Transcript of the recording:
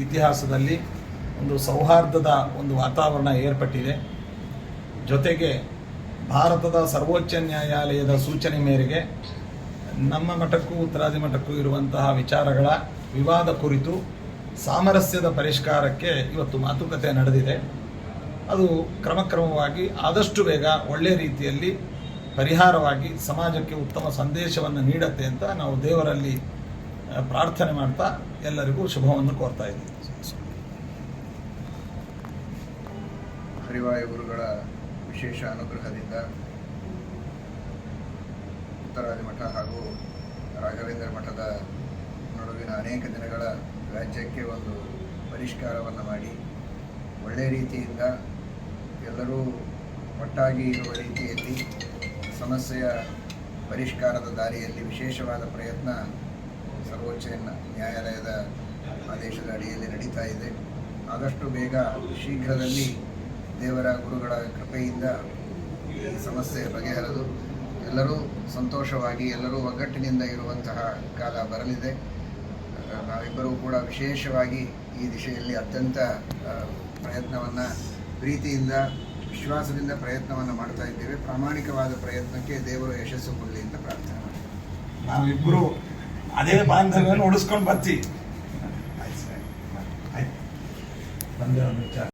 ಇತಿಹಾಸದಲ್ಲಿ ಒಂದು ಸೌಹಾರ್ದದ ಒಂದು ವಾತಾವರಣ ಏರ್ಪಟ್ಟಿದೆ. ಜೊತೆಗೆ ಭಾರತದ ಸರ್ವೋಚ್ಚ ನ್ಯಾಯಾಲಯದ ಸೂಚನೆ ಮೇರೆಗೆ ನಮ್ಮ ಮಠಕ್ಕೂ ಉತ್ತರಾದಿ ಮಠಕ್ಕೂ ಇರುವಂತಹ ವಿಚಾರಗಳ ವಿವಾದ ಕುರಿತು ಸಾಮರಸ್ಯದ ಪರಿಷ್ಕಾರಕ್ಕೆ ಇವತ್ತು ಮಾತುಕತೆ ನಡೆದಿದೆ. ಅದು ಕ್ರಮಕ್ರಮವಾಗಿ ಆದಷ್ಟು ಬೇಗ ಒಳ್ಳೆಯ ರೀತಿಯಲ್ಲಿ ಪರಿಹಾರವಾಗಿ ಸಮಾಜಕ್ಕೆ ಉತ್ತಮ ಸಂದೇಶವನ್ನು ನೀಡುತ್ತೆ ಅಂತ ನಾವು ದೇವರಲ್ಲಿ ಪ್ರಾರ್ಥನೆ ಮಾಡ್ತಾ ಎಲ್ಲರಿಗೂ ಶುಭವನ್ನು ಕೋರ್ತಾ ಇದ್ದೀವಿ. ಹರಿವಾಯು ಗುರುಗಳ ವಿಶೇಷ ಅನುಗ್ರಹದಿಂದ ಉತ್ತರಾದಿ ಮಠ ಹಾಗೂ ರಾಘವೇಂದ್ರ ಮಠದ ನಡುವಿನ ಅನೇಕ ದಿನಗಳ ವ್ಯಾಜ್ಯಕ್ಕೆ ಒಂದು ಪರಿಷ್ಕಾರವನ್ನು ಮಾಡಿ ಒಳ್ಳೆಯ ರೀತಿಯಿಂದ ಎಲ್ಲರೂ ಒಟ್ಟಾಗಿ ಇರುವ ರೀತಿಯಲ್ಲಿ ಸಮಸ್ಯೆಯ ಪರಿಷ್ಕಾರದ ದಾರಿಯಲ್ಲಿ ವಿಶೇಷವಾದ ಪ್ರಯತ್ನ ಸರ್ವೋಚ್ಚ ನ್ಯಾಯಾಲಯದ ಆದೇಶದ ಅಡಿಯಲ್ಲಿ ನಡೀತಾ ಇದೆ. ಆದಷ್ಟು ಬೇಗ ಶೀಘ್ರದಲ್ಲಿ ದೇವರ ಗುರುಗಳ ಕೃಪೆಯಿಂದ ಈ ಸಮಸ್ಯೆ ಬಗೆಹರಿದು ಎಲ್ಲರೂ ಸಂತೋಷವಾಗಿ ಎಲ್ಲರೂ ಒಗ್ಗಟ್ಟಿನಿಂದ ಇರುವಂತಹ ಕಾಲ ಬರಲಿದೆ. ನಾವಿಬ್ಬರೂ ಕೂಡ ವಿಶೇಷವಾಗಿ ಈ ದಿಶೆಯಲ್ಲಿ ಅತ್ಯಂತ ಪ್ರಯತ್ನವನ್ನು ಪ್ರೀತಿಯಿಂದ ವಿಶ್ವಾಸದಿಂದ ಪ್ರಯತ್ನವನ್ನು ಮಾಡ್ತಾ ಇದ್ದೇವೆ. ಪ್ರಾಮಾಣಿಕವಾದ ಪ್ರಯತ್ನಕ್ಕೆ ದೇವರು ಯಶಸ್ಸು ಕೊಡಲಿ ಅಂತ ಪ್ರಾರ್ಥನೆ ಮಾಡಿ ನಾವಿಬ್ಬರು ಅದೇ ಬಾಂಧವ್ಯವನ್ನು ಉಳಿಸ್ಕೊಂಡು ಬರ್ತೀವಿ.